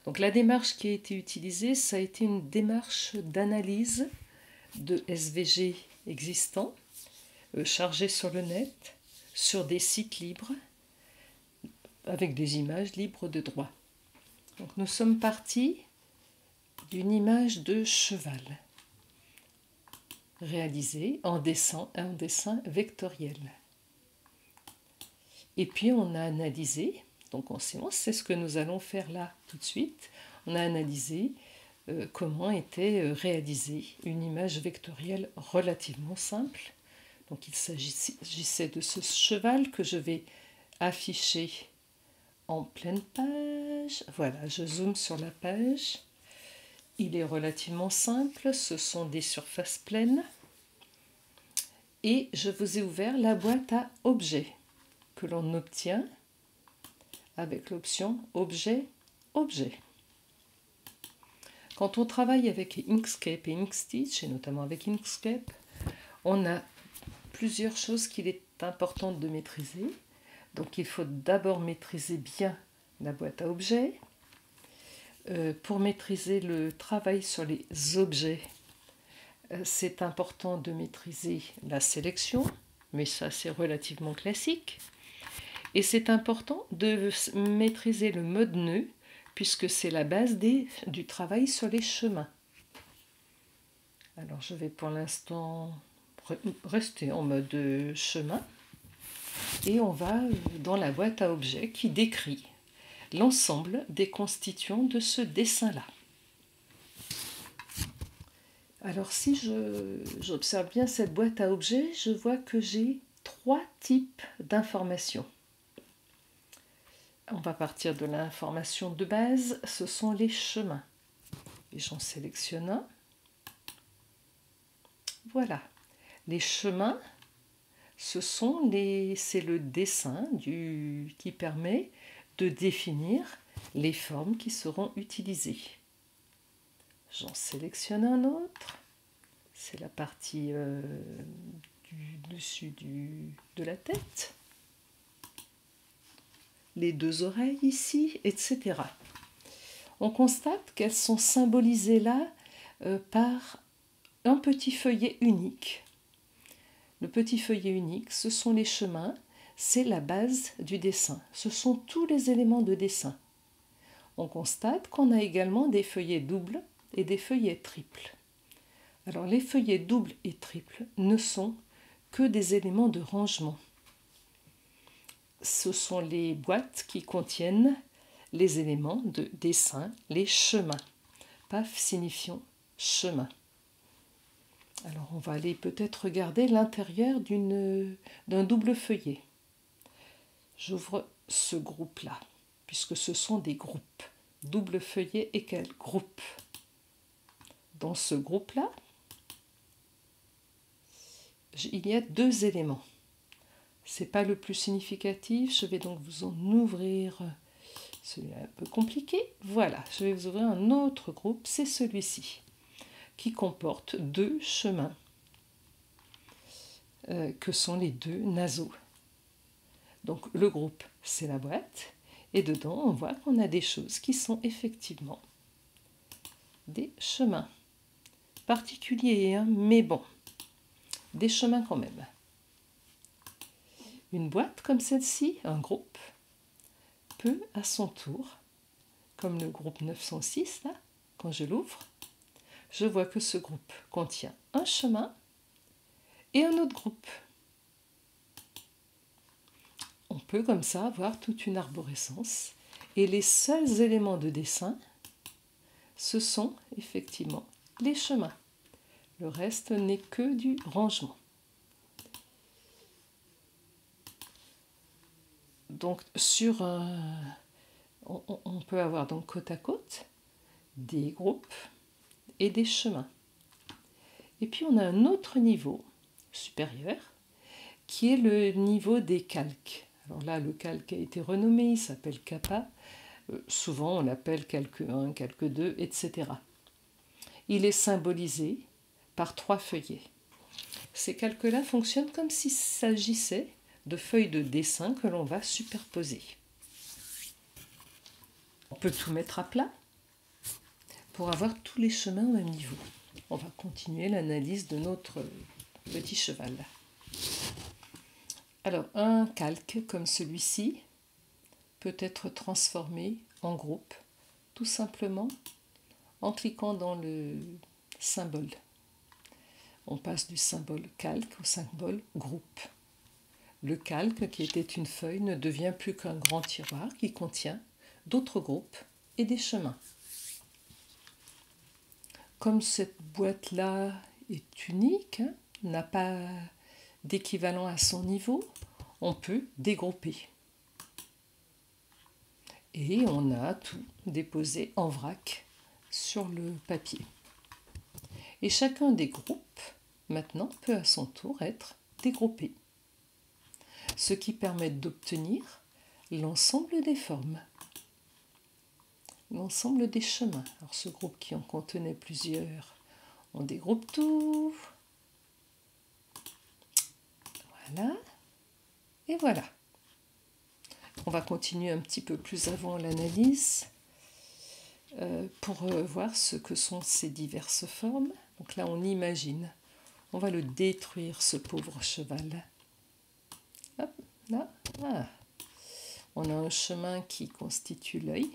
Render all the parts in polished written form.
Donc la démarche qui a été utilisée, ça a été une démarche d'analyse de SVG existants, chargés sur le net, sur des sites libres, avec des images libres de droit. Donc nous sommes partis d'une image de cheval, réalisée en dessin vectoriel. Et puis on a analysé, donc en séance, c'est ce que nous allons faire là tout de suite, on a analysé comment était réalisée une image vectorielle relativement simple. Donc il s'agissait de ce cheval que je vais afficher en pleine page. Voilà, je zoome sur la page. Il est relativement simple, ce sont des surfaces pleines. Et je vous ai ouvert la boîte à objets que l'on obtient avec l'option Objet, Objet. Quand on travaille avec Inkscape et Inkstitch, et notamment avec Inkscape, on a plusieurs choses qu'il est important de maîtriser. Donc il faut d'abord maîtriser bien la boîte à objets. Pour maîtriser le travail sur les objets, c'est important de maîtriser la sélection, mais ça c'est relativement classique. Et c'est important de maîtriser le mode nœud, puisque c'est la base du travail sur les chemins. Alors je vais pour l'instant rester en mode chemin, et on va dans la boîte à objets qui décrit l'ensemble des constituants de ce dessin-là. Alors si j'observe bien cette boîte à objets, je vois que j'ai 3 types d'informations. On va partir de l'information de base, ce sont les chemins. Et j'en sélectionne un. Voilà. Les chemins, c'est le dessin qui permet de définir les formes qui seront utilisées. J'en sélectionne un autre. C'est la partie du dessus de la tête. Les 2 oreilles ici, etc. On constate qu'elles sont symbolisées là par un petit feuillet unique. Le petit feuillet unique, ce sont les chemins, c'est la base du dessin. Ce sont tous les éléments de dessin. On constate qu'on a également des feuillets doubles et des feuillets triples. Alors les feuillets doubles et triples ne sont que des éléments de rangement. Ce sont les boîtes qui contiennent les éléments de dessin, les chemins. PAF signifiant chemin. Alors on va aller peut-être regarder l'intérieur d'un double feuillet. J'ouvre ce groupe-là, puisque ce sont des groupes. Double feuillet égale groupe. Dans ce groupe-là, il y a 2 éléments. Ce n'est pas le plus significatif, je vais donc vous en ouvrir celui-là un peu compliqué. Voilà, je vais vous ouvrir un autre groupe, c'est celui-ci, qui comporte 2 chemins, que sont les 2 naseaux. Donc le groupe, c'est la boîte, et dedans, on voit qu'on a des choses qui sont effectivement des chemins. Particuliers, hein, mais bon, des chemins quand même. Une boîte comme celle-ci, un groupe, peut à son tour, comme le groupe 906, là, quand je l'ouvre, je vois que ce groupe contient un chemin et un autre groupe. On peut comme ça avoir toute une arborescence, et les seuls éléments de dessin, ce sont effectivement les chemins. Le reste n'est que du rangement. Donc on peut avoir donc côte à côte des groupes et des chemins. Et puis on a un autre niveau supérieur qui est le niveau des calques. Alors là, le calque a été renommé, il s'appelle Kappa. Souvent on l'appelle calque 1, calque 2, etc. Il est symbolisé par 3 feuillets. Ces calques-là fonctionnent comme s'il s'agissait de feuilles de dessin que l'on va superposer. On peut tout mettre à plat, pour avoir tous les chemins au même niveau. On va continuer l'analyse de notre petit cheval. Alors, un calque comme celui-ci peut être transformé en groupe, tout simplement en cliquant dans le symbole. On passe du symbole calque au symbole groupe. Le calque, qui était une feuille, ne devient plus qu'un grand tiroir qui contient d'autres groupes et des chemins. Comme cette boîte-là est unique, n'a pas d'équivalent à son niveau, on peut dégrouper. Et on a tout déposé en vrac sur le papier. Et chacun des groupes, maintenant, peut à son tour être dégroupé, ce qui permet d'obtenir l'ensemble des formes, l'ensemble des chemins. Alors ce groupe qui en contenait plusieurs, on dégroupe tout. Voilà. Et voilà. On va continuer un petit peu plus avant l'analyse pour voir ce que sont ces diverses formes. Donc là, on imagine. On va le détruire, ce pauvre cheval. Hop, là. Ah. On a un chemin qui constitue l'œil.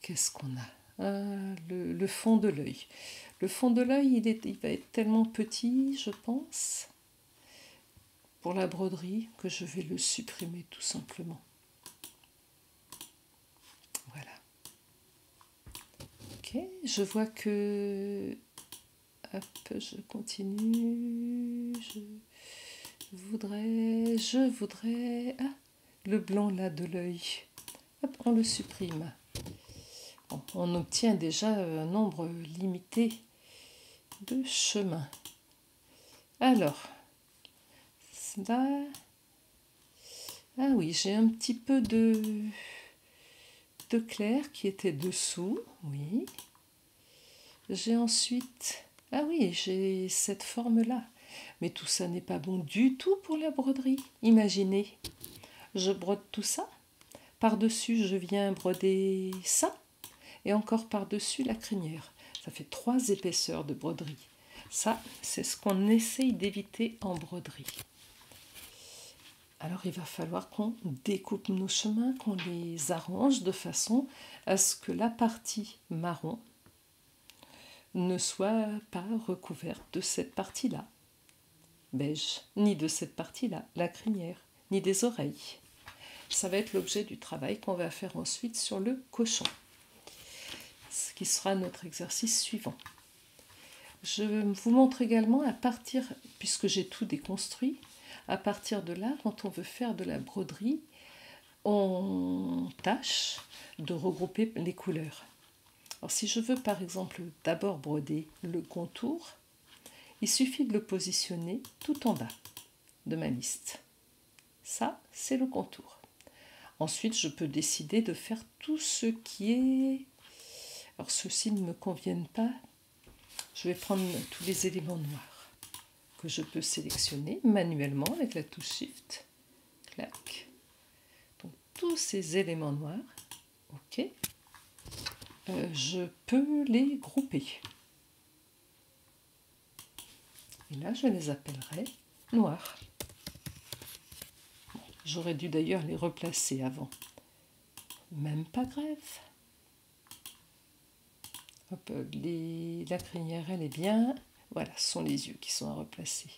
Qu'est-ce qu'on a? Le fond de l'œil. Le fond de l'œil, il va être tellement petit, je pense, pour la broderie, que je vais le supprimer tout simplement. Voilà. Ok, je vois que... Hop, je continue. Je voudrais... Ah, le blanc là de l'œil. Hop, on le supprime. Bon, on obtient déjà un nombre limité de chemins. Alors, là... Ah oui, j'ai un petit peu de clair qui était dessous, oui. J'ai ensuite... Ah oui, j'ai cette forme-là. Mais tout ça n'est pas bon du tout pour la broderie. Imaginez, je brode tout ça. Par-dessus, je viens broder ça. Et encore par-dessus la crinière. Ça fait 3 épaisseurs de broderie. Ça, c'est ce qu'on essaye d'éviter en broderie. Alors, il va falloir qu'on découpe nos chemins, qu'on les arrange de façon à ce que la partie marron ne soit pas recouverte de cette partie-là, beige, ni de cette partie-là, la crinière, ni des oreilles. Ça va être l'objet du travail qu'on va faire ensuite sur le cochon, ce qui sera notre exercice suivant. Je vous montre également à partir, puisque j'ai tout déconstruit, à partir de là, quand on veut faire de la broderie, on tâche de regrouper les couleurs. Alors si je veux par exemple d'abord broder le contour, il suffit de le positionner tout en bas de ma liste. Ça, c'est le contour. Ensuite, je peux décider de faire tout ce qui est... Alors ceux-ci ne me conviennent pas. Je vais prendre tous les éléments noirs que je peux sélectionner manuellement avec la touche Shift. Clac. Donc tous ces éléments noirs, ok. Je peux les grouper. Et là, je les appellerai noirs. Bon, j'aurais dû d'ailleurs les replacer avant. Même pas grave. Hop, la crinière, elle est bien. Voilà, ce sont les yeux qui sont à replacer.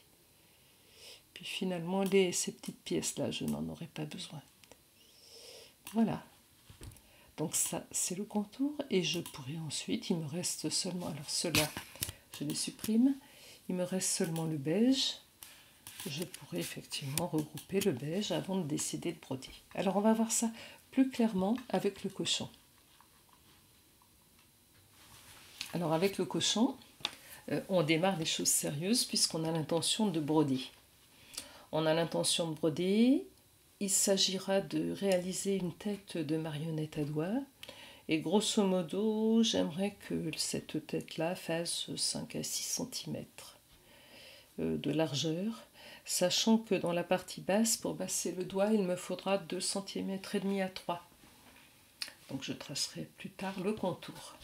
Puis finalement, ces petites pièces-là, je n'en aurais pas besoin. Voilà. Donc ça, c'est le contour. Et je pourrais ensuite, il me reste seulement... Alors ceux-là, je les supprime. Il me reste seulement le beige. Je pourrais effectivement regrouper le beige avant de décider de broder. Alors on va voir ça plus clairement avec le cochon. Alors avec le cochon, on démarre les choses sérieuses puisqu'on a l'intention de broder. On a l'intention de broder. Il s'agira de réaliser une tête de marionnette à doigts. Et grosso modo, j'aimerais que cette tête-là fasse 5 à 6 cm de largeur, sachant que dans la partie basse, pour basser le doigt, il me faudra 2,5 cm à 3. Donc je tracerai plus tard le contour.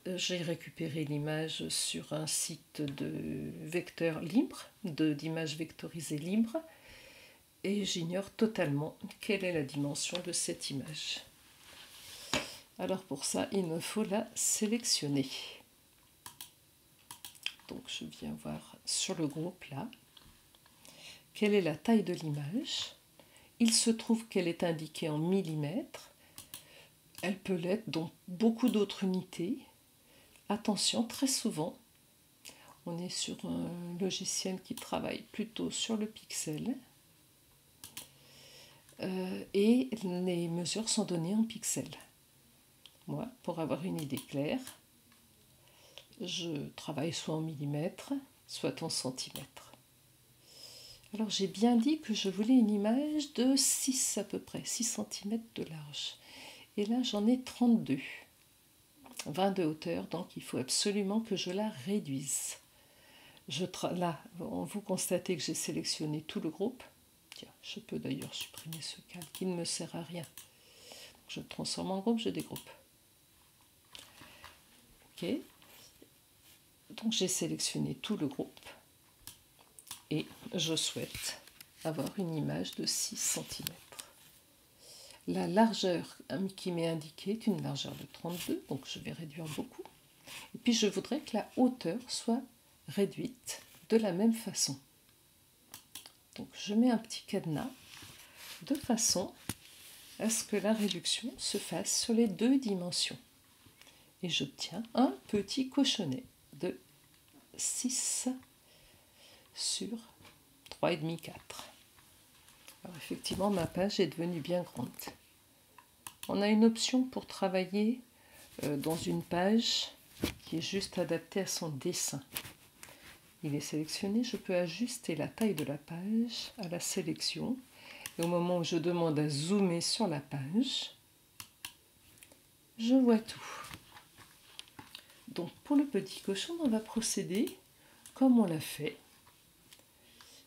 J'ai récupéré l'image sur un site de vecteurs libres, d'images vectorisées libres, et j'ignore totalement quelle est la dimension de cette image. Alors pour ça, il me faut la sélectionner. Donc je viens voir sur le groupe là, quelle est la taille de l'image. Il se trouve qu'elle est indiquée en millimètres. Elle peut l'être dans beaucoup d'autres unités. Attention, très souvent, on est sur un logiciel qui travaille plutôt sur le pixel. Et les mesures sont données en pixels. Moi, pour avoir une idée claire, je travaille soit en millimètres, soit en centimètres. Alors j'ai bien dit que je voulais une image de 6 à peu près, 6 cm de large. Et là j'en ai 32. 20 de hauteur, donc il faut absolument que je la réduise. Là, vous constatez que j'ai sélectionné tout le groupe. Tiens, je peux d'ailleurs supprimer ce calque qui ne me sert à rien. Je le transforme en groupe, je dégroupe. Ok. Donc j'ai sélectionné tout le groupe et je souhaite avoir une image de 6 cm. La largeur qui m'est indiquée est une largeur de 32, donc je vais réduire beaucoup. Et puis je voudrais que la hauteur soit réduite de la même façon. Donc je mets un petit cadenas de façon à ce que la réduction se fasse sur les deux dimensions. Et j'obtiens un petit cochonnet de 6 sur 3,5, 4. Alors effectivement, ma page est devenue bien grande. On a une option pour travailler dans une page qui est juste adaptée à son dessin. Il est sélectionné, je peux ajuster la taille de la page à la sélection. Et au moment où je demande à zoomer sur la page, je vois tout. Donc pour le petit cochon, on va procéder comme on l'a fait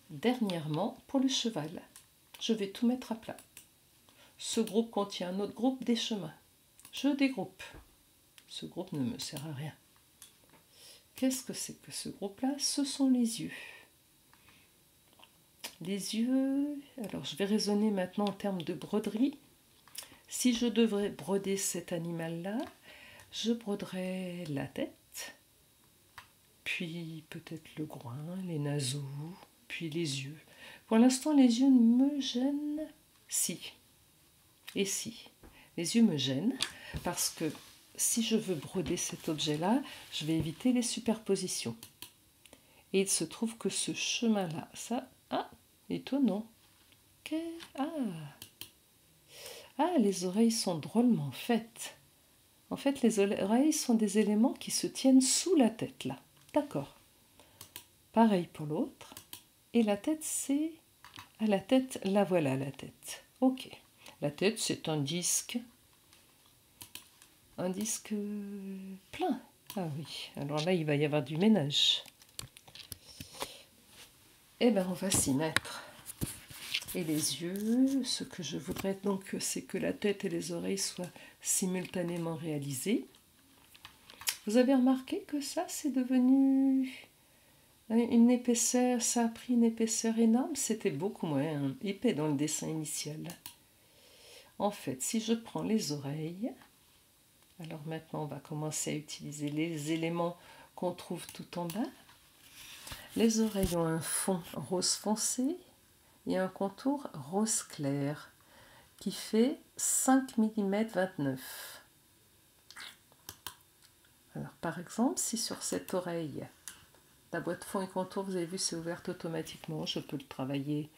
dernièrement pour le cheval. Je vais tout mettre à plat. Ce groupe contient un autre groupe des chemins. Je dégroupe. Ce groupe ne me sert à rien. Qu'est-ce que c'est que ce groupe-là? Ce sont les yeux. Les yeux, alors je vais raisonner maintenant en termes de broderie. Si je devrais broder cet animal-là, je broderais la tête, puis peut-être le groin, les naseaux, puis les yeux. Pour l'instant, les yeux me gênent. Si. Et si. Les yeux me gênent parce que si je veux broder cet objet-là, je vais éviter les superpositions. Et il se trouve que ce chemin-là, ça, étonnant. Les oreilles sont drôlement faites. En fait, les oreilles sont des éléments qui se tiennent sous la tête, là. D'accord. Pareil pour l'autre. Et la tête, c'est... À la tête, la voilà, la tête. Ok. La tête, c'est un disque. Un disque plein. Ah oui. Alors là, il va y avoir du ménage. Eh bien, on va s'y mettre. Et les yeux, ce que je voudrais donc, c'est que la tête et les oreilles soient simultanément réalisées. Vous avez remarqué que ça, c'est devenu une épaisseur, ça a pris une épaisseur énorme. C'était beaucoup moins épais dans le dessin initial. En fait, si je prends les oreilles, alors maintenant, on va commencer à utiliser les éléments qu'on trouve tout en bas. Les oreilles ont un fond rose foncé et un contour rose clair qui fait 5 mm 29. Alors par exemple, si sur cette oreille, la boîte fond et contour, vous avez vu, c'est ouverte automatiquement, je peux le travailler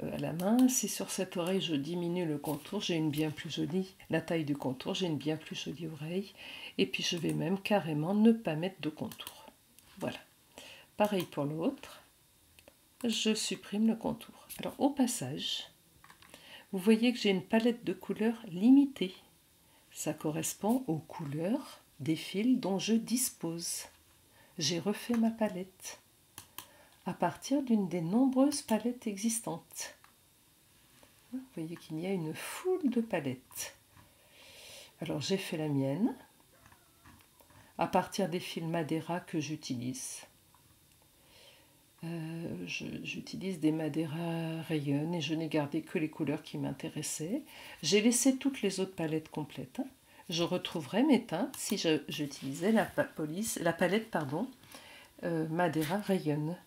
à la main. Si sur cette oreille, je diminue le contour, j'ai une bien plus jolie, la taille du contour, j'ai une bien plus jolie oreille. Et puis je vais même carrément ne pas mettre de contour. Voilà. Pareil pour l'autre. Je supprime le contour. Alors au passage, vous voyez que j'ai une palette de couleurs limitée. Ça correspond aux couleurs des fils dont je dispose. J'ai refait ma palette à partir d'une des nombreuses palettes existantes. Vous voyez qu'il y a une foule de palettes. Alors j'ai fait la mienne à partir des fils Madeira que j'utilise. J'utilise des Madeira Rayon et je n'ai gardé que les couleurs qui m'intéressaient. J'ai laissé toutes les autres palettes complètes. Je retrouverai mes teintes si j'utilisais la palette Madeira Rayon.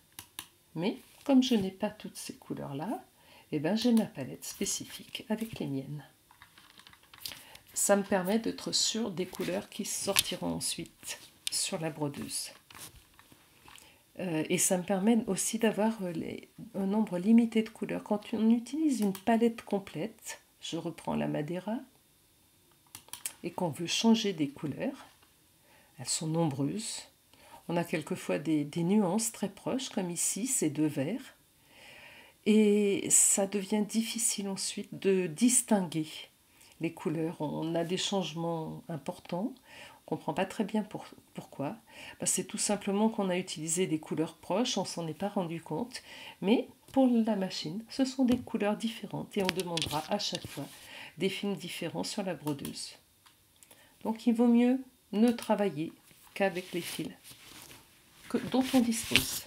Mais comme je n'ai pas toutes ces couleurs-là, eh ben, j'ai ma palette spécifique avec les miennes. Ça me permet d'être sûre des couleurs qui sortiront ensuite sur la brodeuse. Et ça me permet aussi d'avoir un nombre limité de couleurs. Quand on utilise une palette complète, je reprends la Madeira, et qu'on veut changer des couleurs, elles sont nombreuses. On a quelquefois des nuances très proches, comme ici, ces deux verts. Et ça devient difficile ensuite de distinguer les couleurs. On a des changements importants. On ne comprend pas très bien pourquoi. C'est tout simplement qu'on a utilisé des couleurs proches, on ne s'en est pas rendu compte. Mais pour la machine, ce sont des couleurs différentes et on demandera à chaque fois des films différents sur la brodeuse. Donc il vaut mieux ne travailler qu'avec les fils dont on dispose.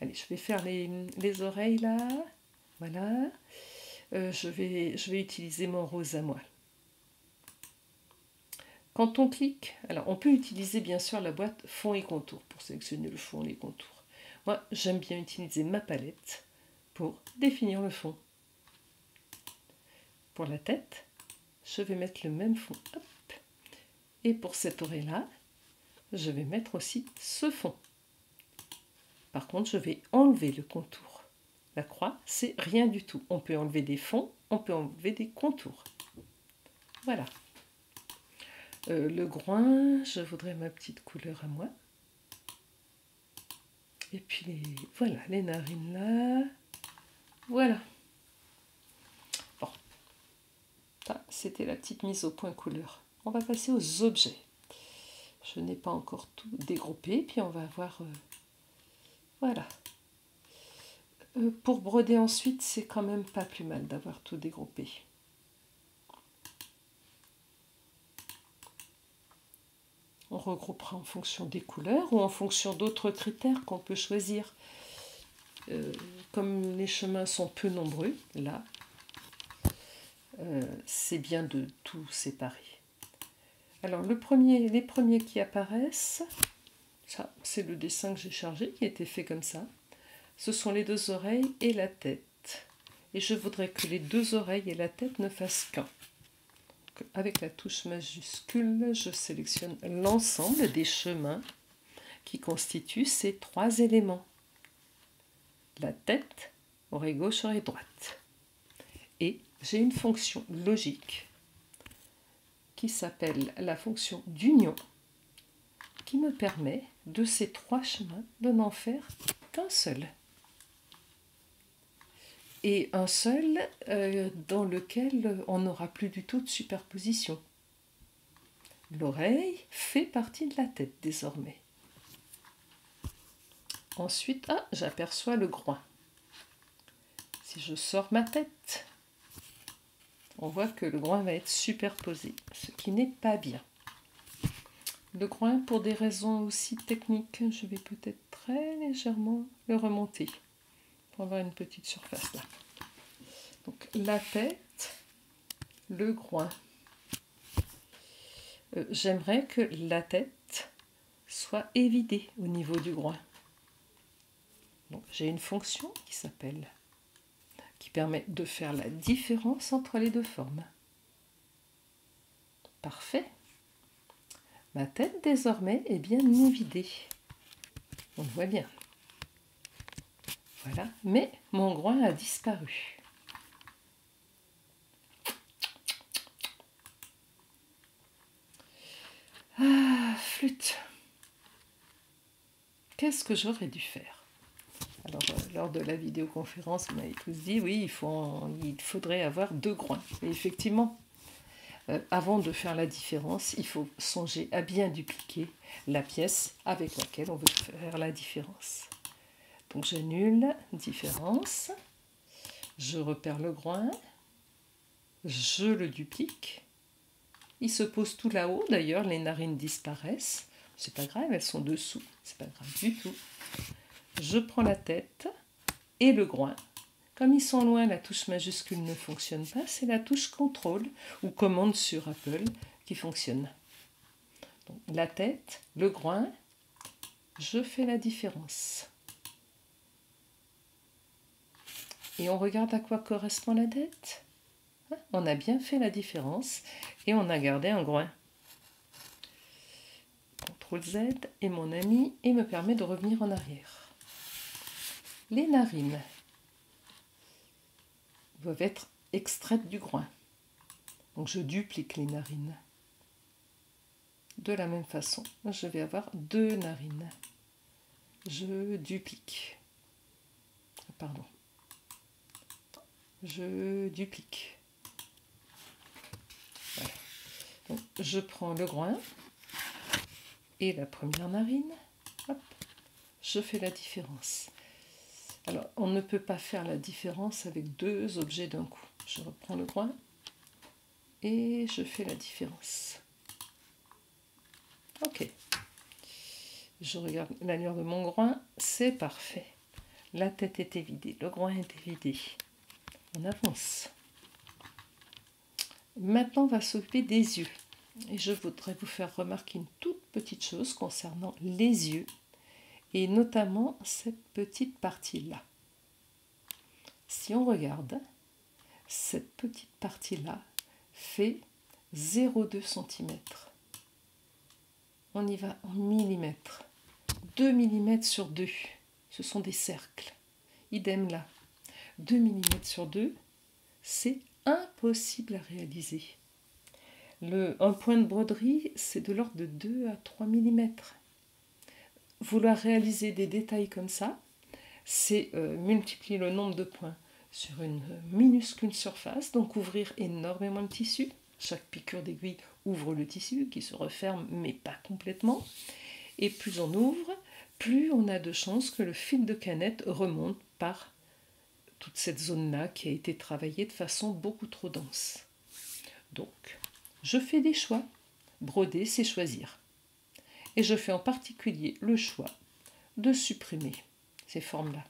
Allez, je vais faire les oreilles là. Voilà. Je vais utiliser mon rose à moi. Quand on clique, alors on peut utiliser bien sûr la boîte fond et contour pour sélectionner le fond et les contours. Moi, j'aime bien utiliser ma palette pour définir le fond. Pour la tête, je vais mettre le même fond. Hop. Et pour cette oreille-là, je vais mettre aussi ce fond. Par contre, je vais enlever le contour. La croix, c'est rien du tout. On peut enlever des fonds, on peut enlever des contours. Voilà. Le groin, je voudrais ma petite couleur à moi. Et puis, voilà, les narines là. Voilà. Bon. Ça, c'était la petite mise au point couleur. On va passer aux objets. Je n'ai pas encore tout dégroupé, puis on va voir... voilà. Pour broder ensuite, c'est quand même pas plus mal d'avoir tout dégroupé. On regroupera en fonction des couleurs ou en fonction d'autres critères qu'on peut choisir. Comme les chemins sont peu nombreux, là, c'est bien de tout séparer. Alors les premiers qui apparaissent, ça c'est le dessin que j'ai chargé, qui a été fait comme ça. Ce sont les deux oreilles et la tête. Et je voudrais que les deux oreilles et la tête ne fassent qu'un. Avec la touche majuscule, je sélectionne l'ensemble des chemins qui constituent ces trois éléments. La tête, oreille gauche, oreille droite. Et j'ai une fonction logique qui s'appelle la fonction d'union, qui me permet de ces trois chemins de n'en faire qu'un seul. Et un seul dans lequel on n'aura plus du tout de superposition. L'oreille fait partie de la tête désormais. Ensuite, j'aperçois le groin. Si je sors ma tête, on voit que le groin va être superposé, ce qui n'est pas bien. Le groin, pour des raisons aussi techniques, je vais peut-être très légèrement le remonter pour avoir une petite surface là. Donc la tête, le groin. J'aimerais que la tête soit évidée au niveau du groin. Donc j'ai une fonction qui permet de faire la différence entre les deux formes. Parfait. Ma tête désormais est bien évidée. On le voit bien. Voilà, mais mon groin a disparu. Ah, flûte. Qu'est-ce que j'aurais dû faire? Alors, lors de la vidéoconférence, vous m'avez tous dit, oui, il faudrait avoir deux groins. Et effectivement, avant de faire la différence, il faut songer à bien dupliquer la pièce avec laquelle on veut faire la différence. Donc j'annule différence, je repère le groin, je le duplique Il se pose tout là-haut, d'ailleurs les narines disparaissent. C'est pas grave, elles sont dessous, c'est pas grave du tout. Je prends la tête et le groin. Comme ils sont loin, la touche majuscule ne fonctionne pas, c'est la touche contrôle ou commande sur Apple qui fonctionne. Donc, la tête, le groin, je fais la différence. Et on regarde à quoi correspond la tête. On a bien fait la différence et on a gardé un groin. CTRL Z est mon ami et me permet de revenir en arrière. Les narines doivent être extraites du groin. Donc je duplique les narines. De la même façon, je vais avoir 2 narines. Je duplique. Pardon. Je duplique. Voilà. Donc, je prends le groin et la première narine. Hop, je fais la différence. Alors, on ne peut pas faire la différence avec 2 objets d'un coup. Je reprends le groin et je fais la différence. Ok. Je regarde l'allure de mon groin, c'est parfait. La tête est évidée, le groin est évidé. On avance. Maintenant, on va s'occuper des yeux. Et je voudrais vous faire remarquer une toute petite chose concernant les yeux, et notamment cette petite partie-là. Si on regarde, cette petite partie-là fait 0,2 cm. On y va en millimètres. 2 mm sur 2, ce sont des cercles. Idem là. 2 mm sur 2, c'est impossible à réaliser. Un point de broderie, c'est de l'ordre de 2 à 3 mm. Vouloir réaliser des détails comme ça, c'est multiplier le nombre de points sur une minuscule surface, donc ouvrir énormément de tissu. Chaque piqûre d'aiguille ouvre le tissu qui se referme, mais pas complètement. Et plus on ouvre, plus on a de chances que le fil de canette remonte par toute cette zone-là qui a été travaillée de façon beaucoup trop dense. Donc, je fais des choix. Broder, c'est choisir. Et je fais en particulier le choix de supprimer ces formes-là.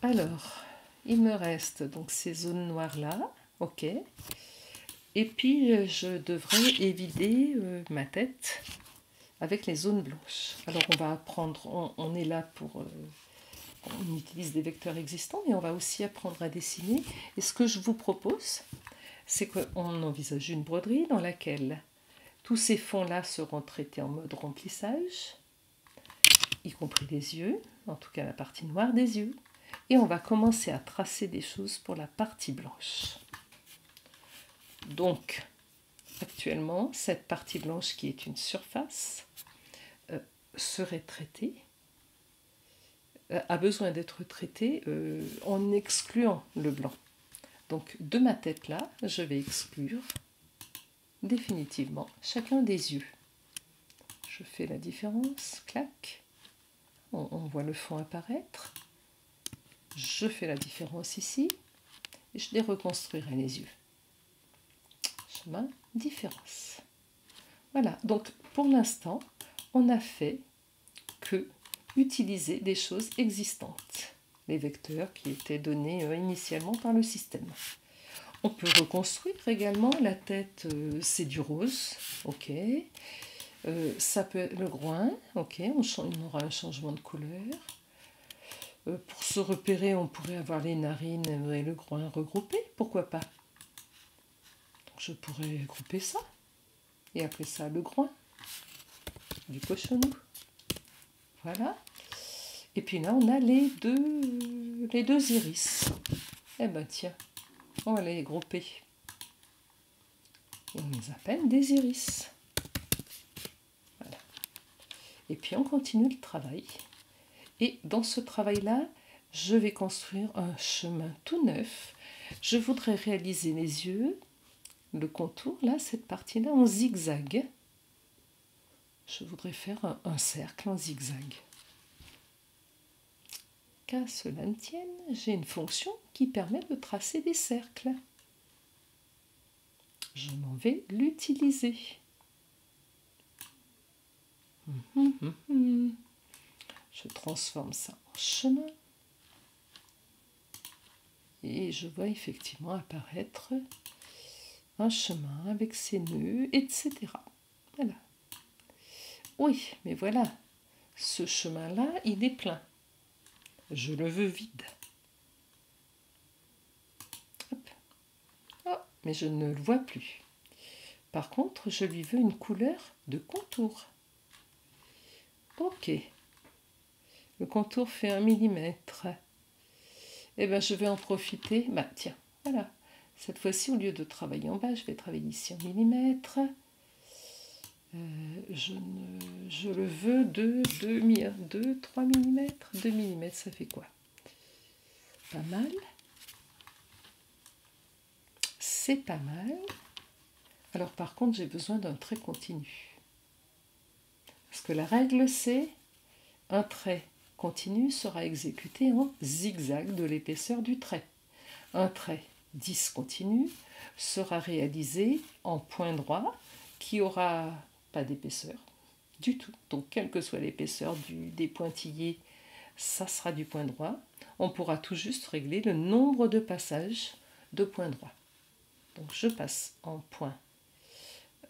Alors, il me reste donc ces zones noires-là, ok. Et puis, je devrais évider ma tête avec les zones blanches. Alors, on va apprendre, on est là pour... on utilise des vecteurs existants, mais on va aussi apprendre à dessiner. Et ce que je vous propose, c'est qu'on envisage une broderie dans laquelle tous ces fonds-là seront traités en mode remplissage, y compris les yeux, en tout cas la partie noire des yeux. Et on va commencer à tracer des choses pour la partie blanche. Donc, actuellement, cette partie blanche qui est une surface serait traitée, a besoin d'être traitée en excluant le blanc. Donc, de ma tête là, je vais exclure définitivement chacun des yeux. Je fais la différence, clac, on voit le fond apparaître. Je fais la différence ici et je les reconstruirai les yeux. Chemin, différence. Voilà, donc pour l'instant, on n'a fait que utiliser des choses existantes, les vecteurs qui étaient donnés initialement par le système. On peut reconstruire également la tête, c'est du rose, ok. Ça peut être le groin, ok, on aura un changement de couleur. Pour se repérer, on pourrait avoir les narines et le groin regroupés, pourquoi pas. Donc je pourrais grouper ça, et appeler ça le groin du cochonou. Voilà. Et puis là, on a les deux iris. Eh ben tiens, on va les grouper. Et on les appelle des iris. Voilà. Et puis on continue le travail. Et dans ce travail-là, je vais construire un chemin tout neuf. Je voudrais réaliser les yeux, le contour, là, cette partie-là, en zigzag. Je voudrais faire un cercle en zigzag. Qu'à cela ne tienne, j'ai une fonction qui permet de tracer des cercles. je m'en vais l'utiliser. Je transforme ça en chemin. Et je vois effectivement apparaître un chemin avec ses nœuds, etc. Voilà. Oui, mais voilà, ce chemin-là, il est plein. Je le veux vide. Hop. Oh, mais je ne le vois plus. Par contre, je lui veux une couleur de contour. Ok. Le contour fait 1 millimètre. Eh bien, je vais en profiter. Bah, tiens, voilà. Cette fois-ci, au lieu de travailler en bas, je vais travailler ici en millimètres. Je le veux de 3 mm. 2 mm, ça fait quoi? Pas mal. C'est pas mal. Alors par contre, j'ai besoin d'un trait continu. Parce que la règle, c'est un trait continu sera exécuté en zigzag de l'épaisseur du trait. Un trait discontinu sera réalisé en point droit qui aura pas d'épaisseur du tout. Donc quelle que soit l'épaisseur des pointillés, ça sera du point droit. On pourra tout juste régler le nombre de passages de point droit. Donc je passe en point,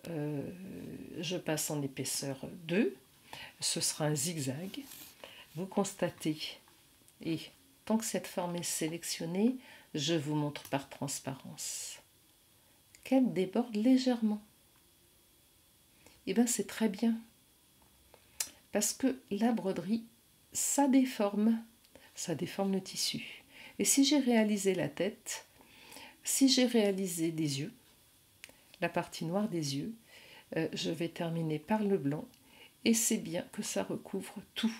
je passe en épaisseur 2, ce sera un zigzag. Vous constatez, et tant que cette forme est sélectionnée, je vous montre par transparence qu'elle déborde légèrement. Et bien c'est très bien, parce que la broderie, ça déforme le tissu. Et si j'ai réalisé la tête, si j'ai réalisé des yeux, la partie noire des yeux, je vais terminer par le blanc, et c'est bien que ça recouvre tout.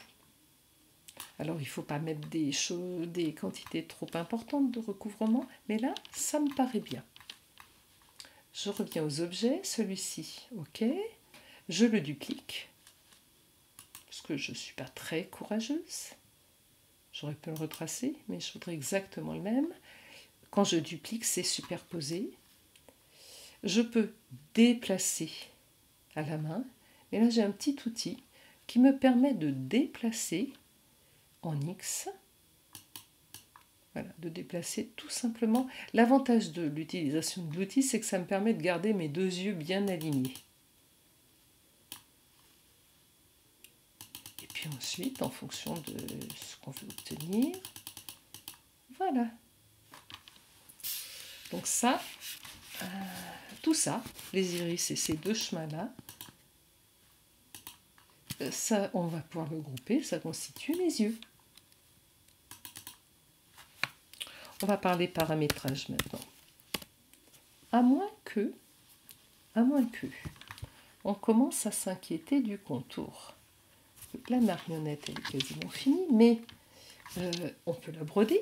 Alors il ne faut pas mettre des quantités trop importantes de recouvrement, mais là, ça me paraît bien. Je reviens aux objets, celui-ci, ok. Je le duplique, parce que je ne suis pas très courageuse. J'aurais pu le retracer, mais je voudrais exactement le même. Quand je duplique, c'est superposé. Je peux déplacer à la main, et là j'ai un petit outil qui me permet de déplacer en X. Voilà, de déplacer tout simplement. L'avantage de l'utilisation de l'outil, c'est que ça me permet de garder mes deux yeux bien alignés. Et puis ensuite, en fonction de ce qu'on veut obtenir, voilà. Donc ça, tout ça, les iris et ces deux chemins-là, ça, on va pouvoir le grouper, ça constitue les yeux. On va parler paramétrage maintenant. À moins que, on commence à s'inquiéter du contour. La marionnette, elle est quasiment finie, mais on peut la broder.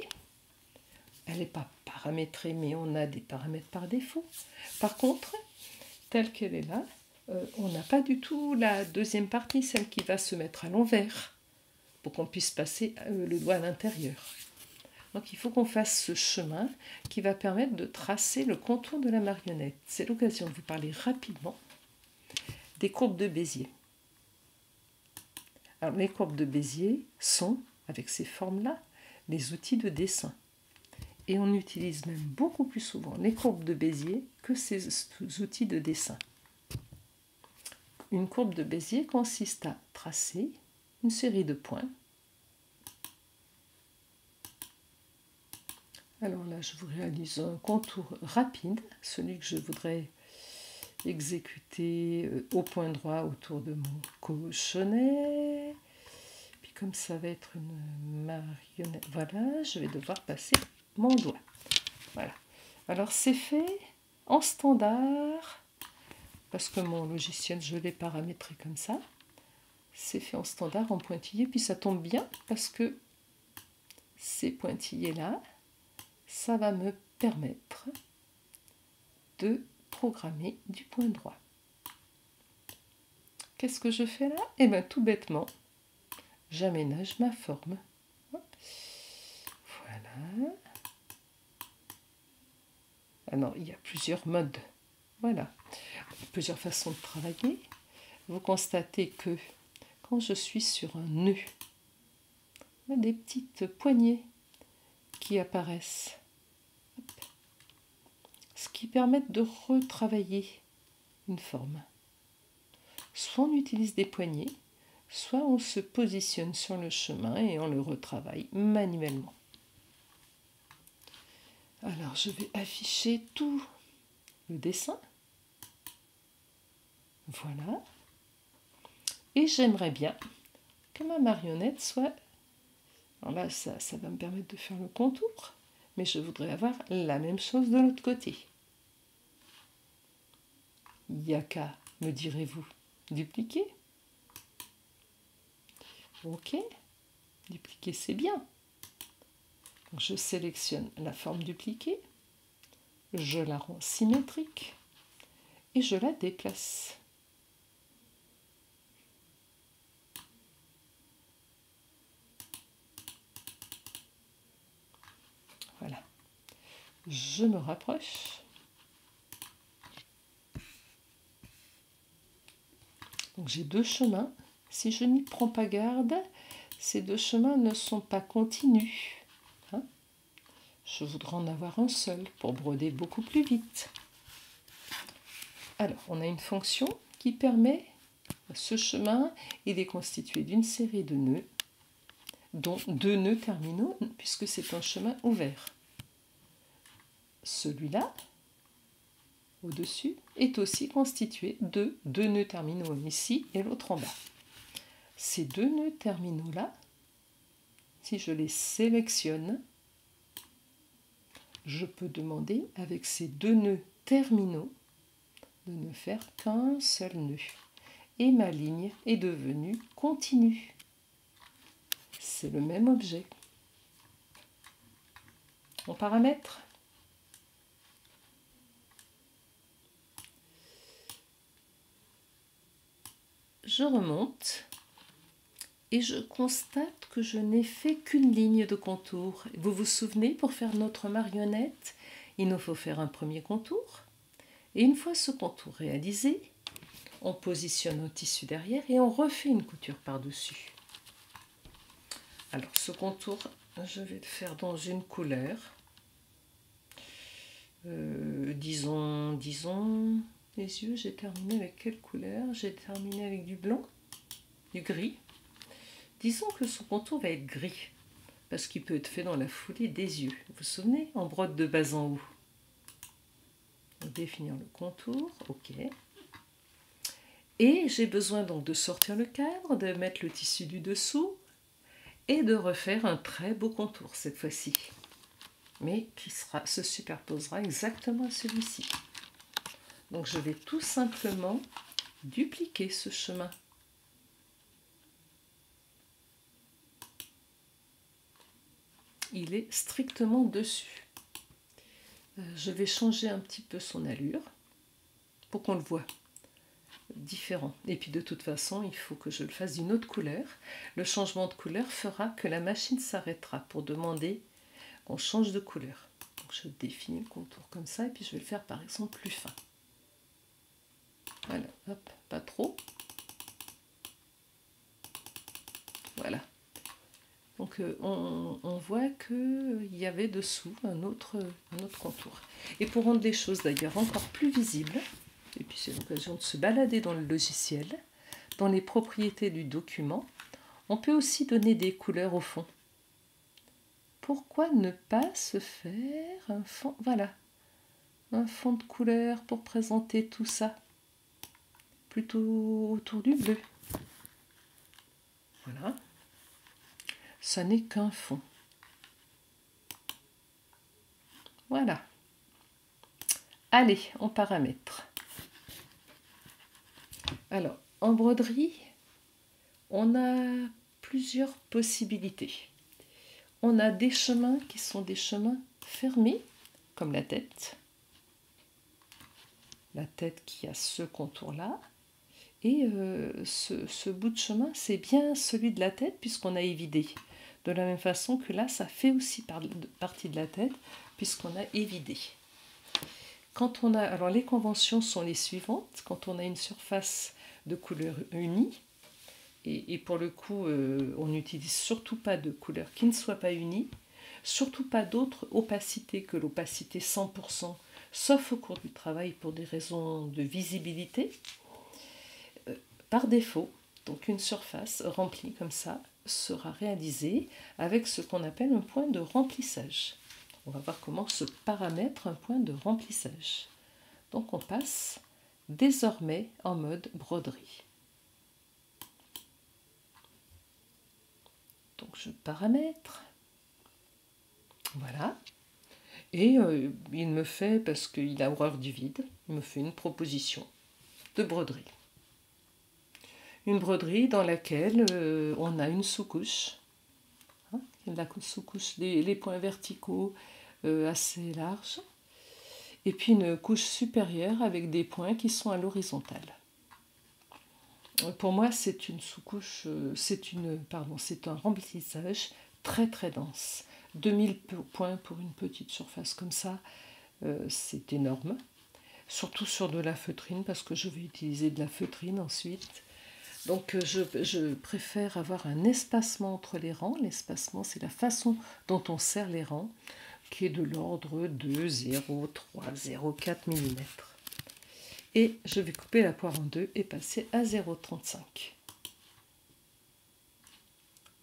Elle n'est pas paramétrée, mais on a des paramètres par défaut. Par contre, telle qu'elle est là, on n'a pas du tout la deuxième partie, celle qui va se mettre à l'envers, pour qu'on puisse passer le doigt à l'intérieur. Donc il faut qu'on fasse ce chemin qui va permettre de tracer le contour de la marionnette. C'est l'occasion de vous parler rapidement des courbes de Bézier. Alors les courbes de Bézier sont, avec ces formes-là, les outils de dessin. Et on utilise même beaucoup plus souvent les courbes de Bézier que ces outils de dessin. Une courbe de Bézier consiste à tracer une série de points. Alors là, je vous réalise un contour rapide, celui que je voudrais exécuter au point droit autour de mon cochonnet. Puis comme ça va être une marionnette, voilà, je vais devoir passer mon doigt. Voilà. Alors c'est fait en standard, parce que mon logiciel, je l'ai paramétré comme ça. C'est fait en standard, en pointillé, puis ça tombe bien, parce que ces pointillés-là, ça va me permettre de programmer du point droit. Qu'est-ce que je fais là? Eh bien, tout bêtement, j'aménage ma forme. Voilà. Alors, il y a plusieurs modes. Voilà. Plusieurs façons de travailler. Vous constatez que quand je suis sur un nœud, il y a des petites poignées qui apparaissent, ce qui permet de retravailler une forme. Soit on utilise des poignées, soit on se positionne sur le chemin et on le retravaille manuellement. Alors je vais afficher tout le dessin. Voilà. Et j'aimerais bien que ma marionnette soit... Alors là, ça va me permettre de faire le contour, mais je voudrais avoir la même chose de l'autre côté. Il n'y a qu'à, me direz-vous, dupliquer. Ok, dupliquer c'est bien. Donc je sélectionne la forme dupliquée, je la rends symétrique et je la déplace. Voilà. Je me rapproche. Donc j'ai deux chemins. Si je n'y prends pas garde, ces deux chemins ne sont pas continus. Hein? Je voudrais en avoir un seul pour broder beaucoup plus vite. Alors, on a une fonction qui permet, ce chemin, il est constitué d'une série de nœuds, dont 2 nœuds terminaux, puisque c'est un chemin ouvert. Celui-là, au-dessus, est aussi constitué de 2 nœuds terminaux ici et l'autre en bas. Ces 2 nœuds terminaux-là, si je les sélectionne, je peux demander avec ces 2 nœuds terminaux de ne faire qu'un seul nœud. Et ma ligne est devenue continue. C'est le même objet. On paramètre. Je remonte et je constate que je n'ai fait qu'une ligne de contour. Vous vous souvenez, pour faire notre marionnette, il nous faut faire un premier contour. Et une fois ce contour réalisé, on positionne un tissu derrière et on refait une couture par-dessus. Alors ce contour, je vais le faire dans une couleur. Disons, les yeux, j'ai terminé avec quelle couleur? J'ai terminé avec du blanc, du gris. Disons que ce contour va être gris, parce qu'il peut être fait dans la foulée des yeux. Vous vous souvenez, en brode de bas en haut. Définir le contour, ok. Et j'ai besoin donc de sortir le cadre, de mettre le tissu du dessous et de refaire un très beau contour cette fois-ci, mais qui se superposera exactement à celui-ci. Donc je vais tout simplement dupliquer ce chemin. Il est strictement dessus. Je vais changer un petit peu son allure pour qu'on le voit différent. Et puis de toute façon, il faut que je le fasse d'une autre couleur. Le changement de couleur fera que la machine s'arrêtera pour demander qu'on change de couleur. Donc je définis le contour comme ça et puis je vais le faire par exemple plus fin. Voilà, hop, pas trop. Voilà. Donc on voit qu'il y avait dessous un autre contour. Et pour rendre les choses d'ailleurs encore plus visibles, et puis c'est l'occasion de se balader dans le logiciel, dans les propriétés du document, on peut aussi donner des couleurs au fond. Pourquoi ne pas se faire un fond, voilà, un fond de couleur pour présenter tout ça, plutôt autour du bleu. Voilà. Ça n'est qu'un fond. Voilà. Allez, on paramètre. Alors, en broderie, on a plusieurs possibilités. On a des chemins qui sont des chemins fermés, comme la tête. La tête qui a ce contour-là. Et ce bout de chemin, c'est bien celui de la tête puisqu'on a évidé. De la même façon que là, ça fait aussi partie de la tête puisqu'on a évidé. Alors les conventions sont les suivantes. Quand on a une surface de couleur unie, et pour le coup, on n'utilise surtout pas de couleur qui ne soit pas unie, surtout pas d'autre opacité que l'opacité 100%, sauf au cours du travail pour des raisons de visibilité. Par défaut, donc une surface remplie comme ça sera réalisée avec ce qu'on appelle un point de remplissage. On va voir comment se paramètre un point de remplissage. Donc on passe désormais en mode broderie. Donc je paramètre. Voilà. Et il me fait, parce qu'il a horreur du vide, il me fait une proposition de broderie. Une broderie dans laquelle on a une sous-couche. Hein, la sous-couche, les points verticaux assez larges. Et puis une couche supérieure avec des points qui sont à l'horizontale. Pour moi, c'est une sous-couche, c'est un remplissage très très dense. 2000 points pour une petite surface comme ça, c'est énorme. Surtout sur de la feutrine, parce que je vais utiliser de la feutrine ensuite. Donc je préfère avoir un espacement entre les rangs. L'espacement, c'est la façon dont on serre les rangs, qui est de l'ordre de 0,3, 0,4 mm. Et je vais couper la poire en deux et passer à 0,35.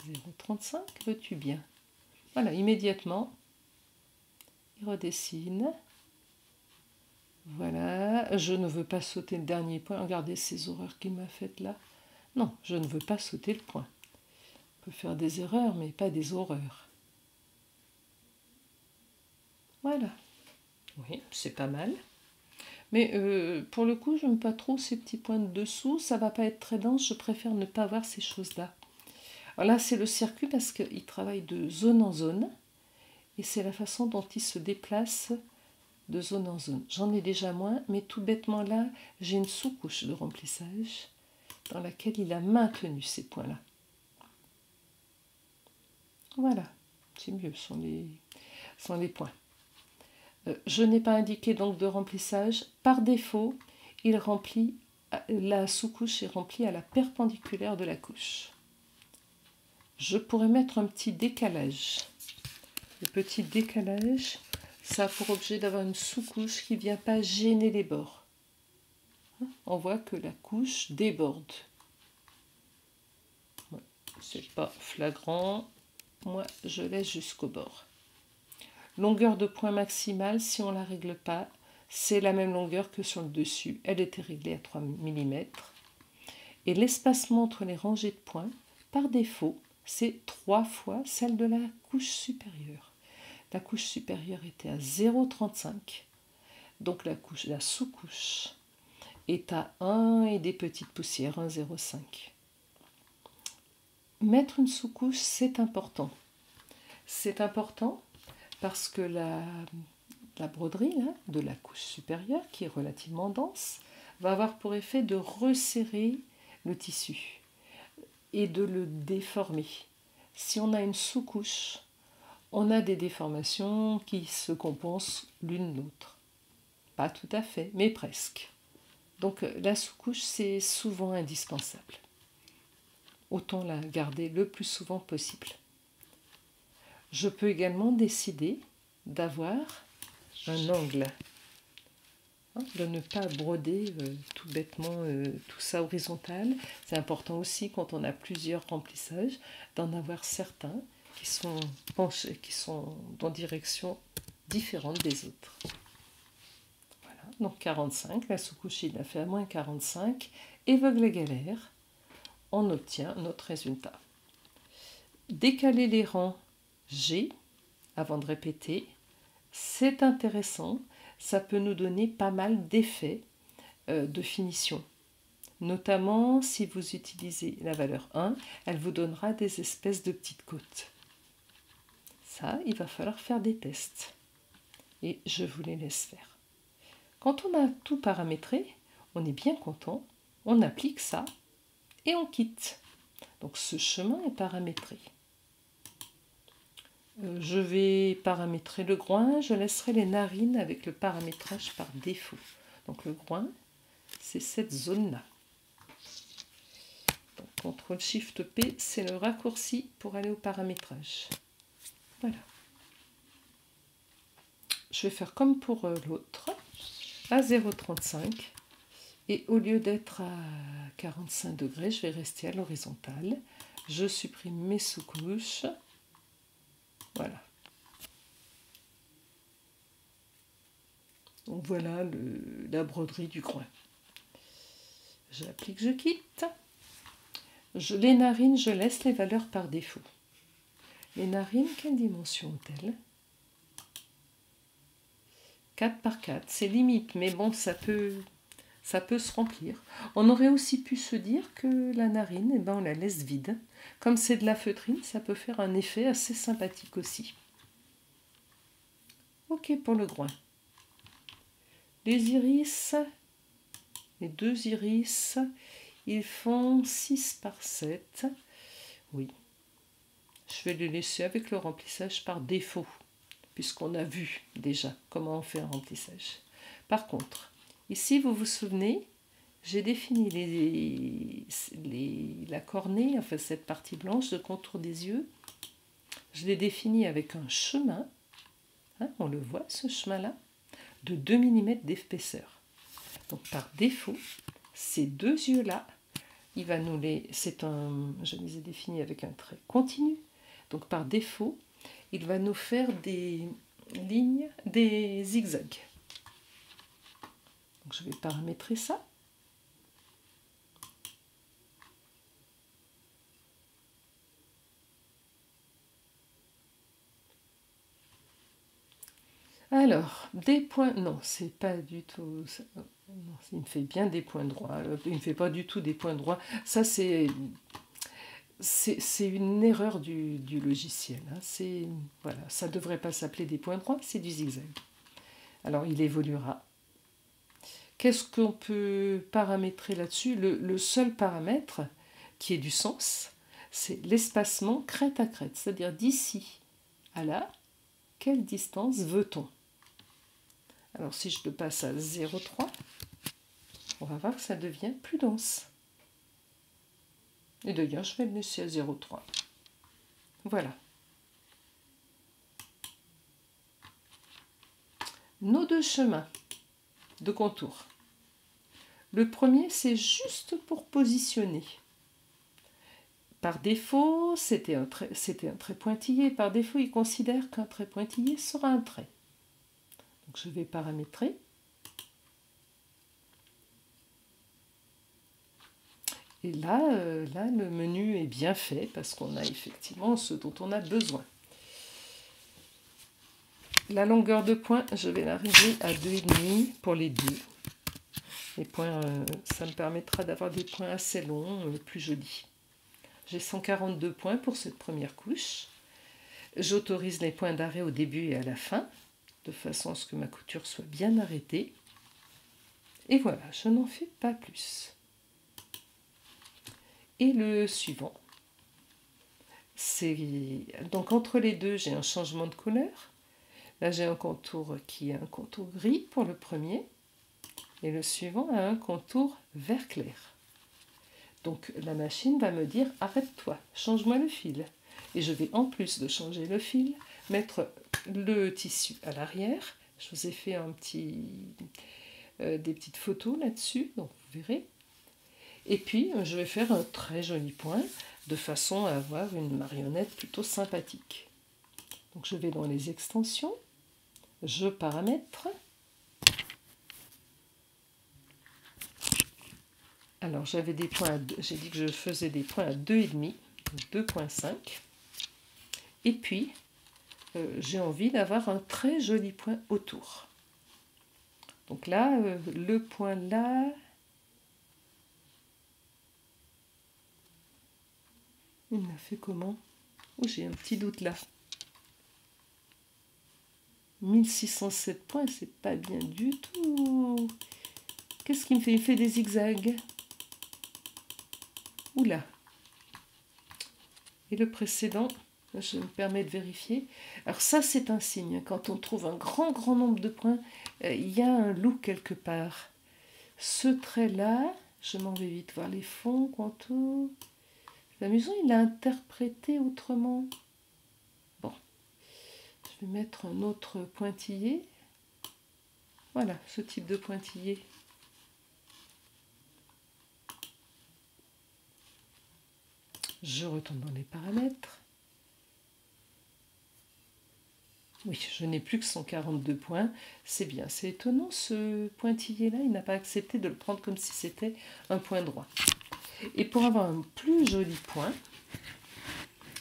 0,35, veux-tu bien? Voilà, immédiatement, il redessine. Voilà, je ne veux pas sauter le dernier point. Regardez ces horreurs qu'il m'a faites là. Non, je ne veux pas sauter le point. On peut faire des erreurs, mais pas des horreurs. Voilà. Oui, c'est pas mal. Mais pour le coup, je n'aime pas trop ces petits points de dessous. Ça va pas être très dense. Je préfère ne pas voir ces choses-là. Alors là, c'est le circuit parce qu'il travaille de zone en zone. Et c'est la façon dont il se déplace de zone en zone. J'en ai déjà moins, mais tout bêtement là, j'ai une sous-couche de remplissage dans laquelle il a maintenu ces points-là. Voilà, c'est mieux, sont les points. Je n'ai pas indiqué donc de remplissage. Par défaut, il remplit, la sous-couche est remplie à la perpendiculaire de la couche. Je pourrais mettre un petit décalage. Le petit décalage, ça a pour objet d'avoir une sous-couche qui ne vient pas gêner les bords. On voit que la couche déborde. C'est pas flagrant. Moi, je laisse jusqu'au bord. Longueur de point maximale, si on ne la règle pas, c'est la même longueur que sur le dessus. Elle était réglée à 3 mm. Et l'espacement entre les rangées de points, par défaut, c'est 3 fois celle de la couche supérieure. La couche supérieure était à 0,35. Donc la sous-couche est à 1 et des petites poussières, 1,05. Mettre une sous-couche, c'est important. C'est important parce que la broderie là, de la couche supérieure, qui est relativement dense, va avoir pour effet de resserrer le tissu et de le déformer. Si on a une sous-couche, on a des déformations qui se compensent l'une l'autre. Pas tout à fait, mais presque. Donc la sous-couche, c'est souvent indispensable. Autant la garder le plus souvent possible. Je peux également décider d'avoir un angle, de ne pas broder tout bêtement tout ça horizontal. C'est important aussi quand on a plusieurs remplissages d'en avoir certains qui sont penchés, qui sont dans direction différente des autres. Voilà, donc 45, la sous-couche il a fait à moins 45, évoque la galère, on obtient notre résultat. Décaler les rangs G avant de répéter, c'est intéressant, ça peut nous donner pas mal d'effets de finition. Notamment si vous utilisez la valeur 1, elle vous donnera des espèces de petites côtes. Ça, il va falloir faire des tests. Et je vous les laisse faire. Quand on a tout paramétré, on est bien content, on applique ça et on quitte. Donc ce chemin est paramétré. Je vais paramétrer le groin, je laisserai les narines avec le paramétrage par défaut. Donc le groin, c'est cette zone-là. CTRL-SHIFT-P, c'est le raccourci pour aller au paramétrage. Voilà. Je vais faire comme pour l'autre, à 0,35. Et au lieu d'être à 45 degrés, je vais rester à l'horizontale. Je supprime mes sous-couches. Voilà. Donc voilà la broderie du groin. J'applique, je quitte. Les narines, je laisse les valeurs par défaut. Les narines, quelle dimension ont-elles? 4 par 4, c'est limite, mais bon, ça peut se remplir. On aurait aussi pu se dire que la narine, eh ben, on la laisse vide. Comme c'est de la feutrine, ça peut faire un effet assez sympathique aussi. Ok pour le groin. Les iris, les deux iris, ils font 6 par 7. Oui. Je vais les laisser avec le remplissage par défaut, puisqu'on a vu déjà comment on fait un remplissage. Par contre, ici, vous vous souvenez, j'ai défini la cornée, enfin cette partie blanche de contour des yeux. Je l'ai défini avec un chemin, hein, on le voit ce chemin-là, de 2 mm d'épaisseur. Donc par défaut, ces deux yeux-là, je les ai définis avec un trait continu. Donc par défaut, il va nous faire des lignes, des zigzags. Donc je vais paramétrer ça. Alors, des points... Non, c'est pas du tout... Non, il me fait bien des points droits. Il ne fait pas du tout des points droits. Ça, c'est une erreur du logiciel. Hein. Voilà, ça ne devrait pas s'appeler des points droits, c'est du zigzag. Alors, il évoluera. Qu'est-ce qu'on peut paramétrer là-dessus? Le seul paramètre qui ait du sens, c'est l'espacement crête à crête. C'est-à-dire d'ici à là, quelle distance veut-on? Alors si je le passe à 0,3, on va voir que ça devient plus dense. Et d'ailleurs, je vais le laisser à 0,3. Voilà. Nos deux chemins de contour. Le premier, c'est juste pour positionner. Par défaut, c'était un trait pointillé. Par défaut, il considère qu'un trait pointillé sera un trait. Donc je vais paramétrer. Et là, le menu est bien fait parce qu'on a effectivement ce dont on a besoin. La longueur de pointe, je vais la régler à 2,5 pour les deux. Les points, ça me permettra d'avoir des points assez longs, plus jolis. J'ai 142 points pour cette première couche. J'autorise les points d'arrêt au début et à la fin, de façon à ce que ma couture soit bien arrêtée. Et voilà, je n'en fais pas plus. Et le suivant, c'est... Donc entre les deux, j'ai un changement de couleur. Là, j'ai un contour qui est un contour gris pour le premier. Et le suivant a un contour vert clair. Donc la machine va me dire « Arrête-toi, change-moi le fil ». Et je vais, en plus de changer le fil, mettre le tissu à l'arrière. Je vous ai fait des petites photos là-dessus, donc vous verrez. Et puis, je vais faire un très joli point, de façon à avoir une marionnette plutôt sympathique. Donc je vais dans les extensions, je paramètre. Alors j'avais des points, j'ai dit que je faisais des points à 2,5, 2,5. Et puis, j'ai envie d'avoir un très joli point autour. Donc là, le point là, il m'a fait comment? Oh, j'ai un petit doute là. 1607 points, c'est pas bien du tout. Qu'est-ce qu'il me fait? Il fait des zigzags. Oula. Et le précédent, Je me permets de vérifier. Alors ça, c'est un signe. Quand on trouve un grand nombre de points, il y a un loup quelque part. Ce trait-là, je m'en vais vite voir les fonds, contours. C'est amusant, il l'a interprété autrement. Bon, je vais mettre un autre pointillé. Voilà, ce type de pointillé. Je retourne dans les paramètres. Oui, je n'ai plus que 142 points. C'est bien, c'est étonnant, ce pointillé-là, il n'a pas accepté de le prendre comme si c'était un point droit. Et pour avoir un plus joli point,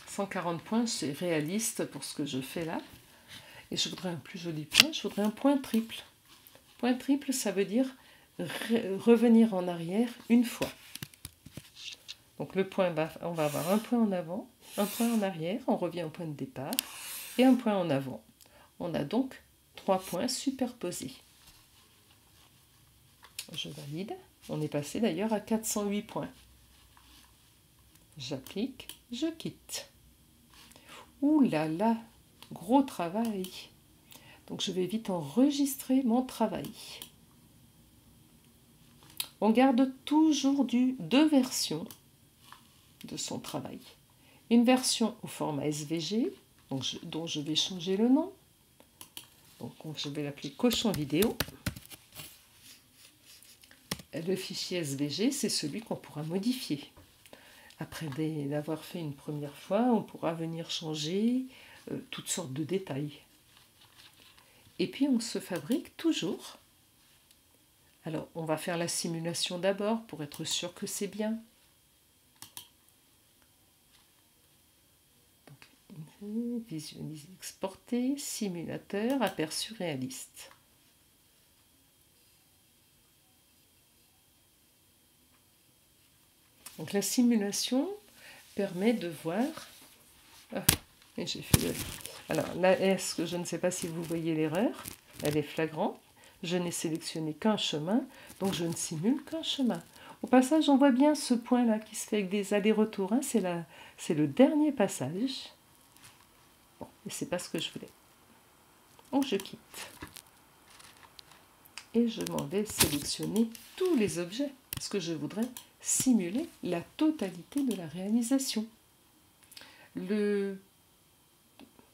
140 points, c'est réaliste pour ce que je fais là. Et je voudrais un plus joli point, je voudrais un point triple. Point triple, ça veut dire revenir en arrière une fois. Donc le point, on va avoir un point en avant, un point en arrière, on revient au point de départ, et un point en avant. On a donc 3 points superposés. Je valide. On est passé d'ailleurs à 408 points. J'applique, je quitte. Ouh là là, gros travail. Donc je vais vite enregistrer mon travail. On garde toujours deux versions de son travail. Une version au format SVG, dont je vais changer le nom. Donc je vais l'appeler cochon vidéo. Le fichier SVG, c'est celui qu'on pourra modifier. Après l'avoir fait une première fois, on pourra venir changer toutes sortes de détails. Et puis on se fabrique toujours. Alors on va faire la simulation d'abord pour être sûr que c'est bien. Donc, visualiser, exporter, simulateur, aperçu réaliste. Donc la simulation permet de voir... Ah, et j'ai fait... Alors la S, je ne sais pas si vous voyez l'erreur, elle est flagrante. Je n'ai sélectionné qu'un chemin, donc je ne simule qu'un chemin. Au passage, on voit bien ce point-là qui se fait avec des allers-retours. Hein. C'est le dernier passage. Bon, et c'est pas ce que je voulais. Donc je quitte. Et je m'en vais sélectionner tous les objets, parce que je voudrais simuler la totalité de la réalisation. Le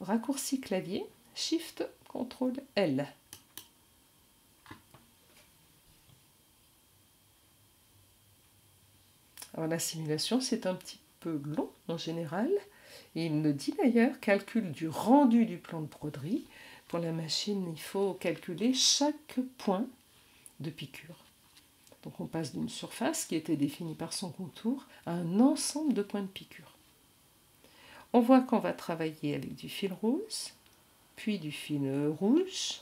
raccourci clavier, Shift, CTRL, L. Alors la simulation, c'est un petit peu long en général. Et il me dit d'ailleurs, calcul du rendu du plan de broderie. Pour la machine, il faut calculer chaque point de piqûre. Donc on passe d'une surface qui était définie par son contour à un ensemble de points de piqûre. On voit qu'on va travailler avec du fil rose, puis du fil rouge,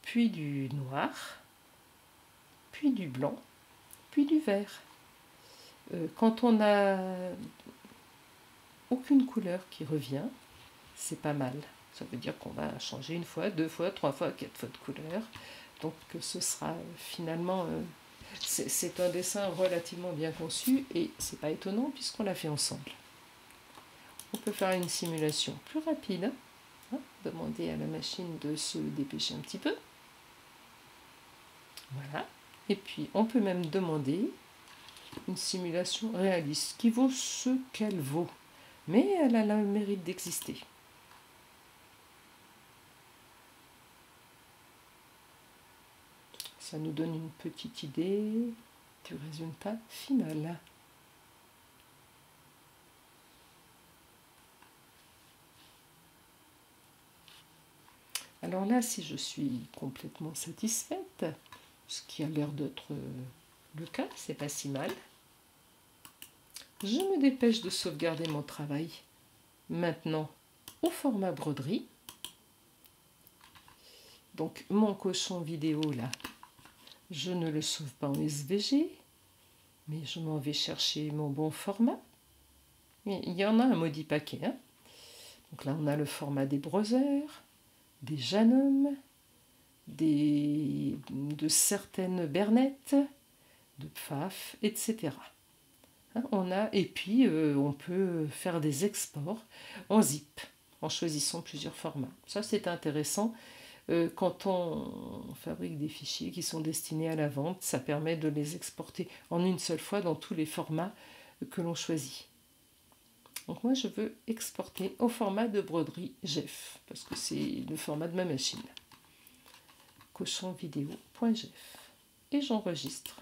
puis du noir, puis du blanc, puis du vert. Quand on n'a aucune couleur qui revient, c'est pas mal. Ça veut dire qu'on va changer une fois, 2 fois, 3 fois, 4 fois de couleur. Donc ce sera finalement... c'est un dessin relativement bien conçu et c'est pas étonnant puisqu'on l'a fait ensemble. On peut faire une simulation plus rapide. Hein, demander à la machine de se dépêcher un petit peu. Voilà. Et puis on peut même demander une simulation réaliste qui vaut ce qu'elle vaut. Mais elle a le mérite d'exister. Ça nous donne une petite idée du résultat final. Alors là, si je suis complètement satisfaite, ce qui a l'air d'être le cas, c'est pas si mal, je me dépêche de sauvegarder mon travail. Maintenant, au format broderie. Donc mon cochon vidéo là, je ne le sauve pas en SVG, mais je m'en vais chercher mon bon format. Il y en a un maudit paquet. Hein. Donc là, on a le format des browsers, des Janum, de certaines Bernettes, de Pfaff, etc. Et puis on peut faire des exports en zip en choisissant plusieurs formats. Ça c'est intéressant. Quand on fabrique des fichiers qui sont destinés à la vente, ça permet de les exporter en une seule fois dans tous les formats que l'on choisit. Donc moi je veux exporter au format de broderie GEF, parce que c'est le format de ma machine. Cochonvideo.gef. Et j'enregistre.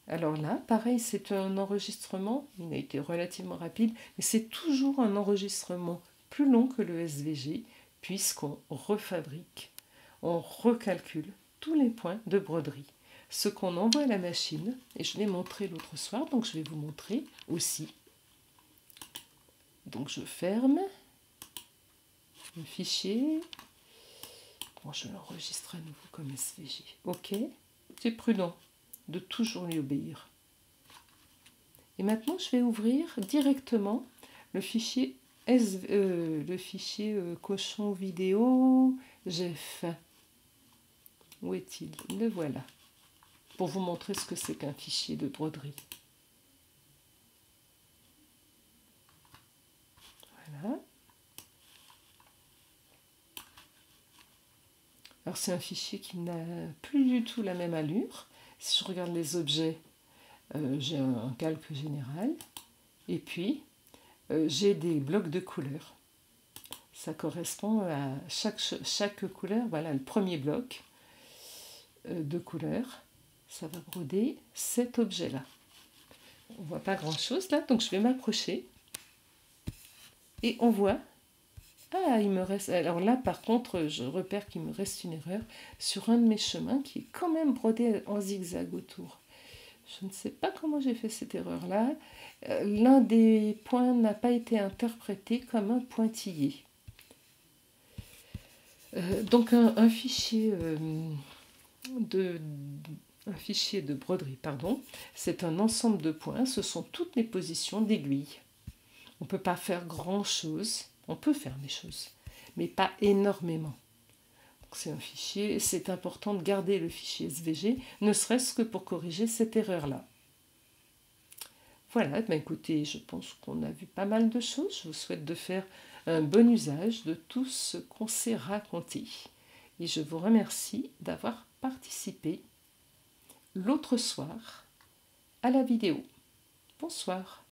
Alors là, pareil, c'est un enregistrement, il a été relativement rapide, mais c'est toujours un enregistrement plus long que le SVG, puisqu'on refabrique, on recalcule tous les points de broderie. Ce qu'on envoie à la machine, et je l'ai montré l'autre soir, donc je vais vous montrer aussi. Donc je ferme le fichier. Bon, je l'enregistre à nouveau comme SVG. Ok, c'est prudent de toujours lui obéir. Et maintenant, je vais ouvrir directement le fichier cochon vidéo GEF. Où est-il? Le voilà. Pour vous montrer ce que c'est qu'un fichier de broderie. Voilà. Alors c'est un fichier qui n'a plus du tout la même allure. Si je regarde les objets, j'ai un calque général. Et puis, j'ai des blocs de couleurs. Ça correspond à chaque couleur. Voilà le premier bloc de couleurs. Ça va broder cet objet-là. On ne voit pas grand-chose là, donc je vais m'approcher. Et on voit... Ah, il me reste... Alors là, par contre, je repère qu'il me reste une erreur sur un de mes chemins qui est quand même brodé en zigzag autour. Je ne sais pas comment j'ai fait cette erreur-là. L'un des points n'a pas été interprété comme un pointillé. Donc un fichier de broderie, pardon, c'est un ensemble de points. Ce sont toutes les positions d'aiguilles. On ne peut pas faire grand-chose. On peut faire des choses, mais pas énormément. C'est un fichier, c'est important de garder le fichier SVG, ne serait-ce que pour corriger cette erreur-là. Voilà, ben écoutez, je pense qu'on a vu pas mal de choses. Je vous souhaite de faire un bon usage de tout ce qu'on s'est raconté. Et je vous remercie d'avoir participé l'autre soir à la vidéo. Bonsoir.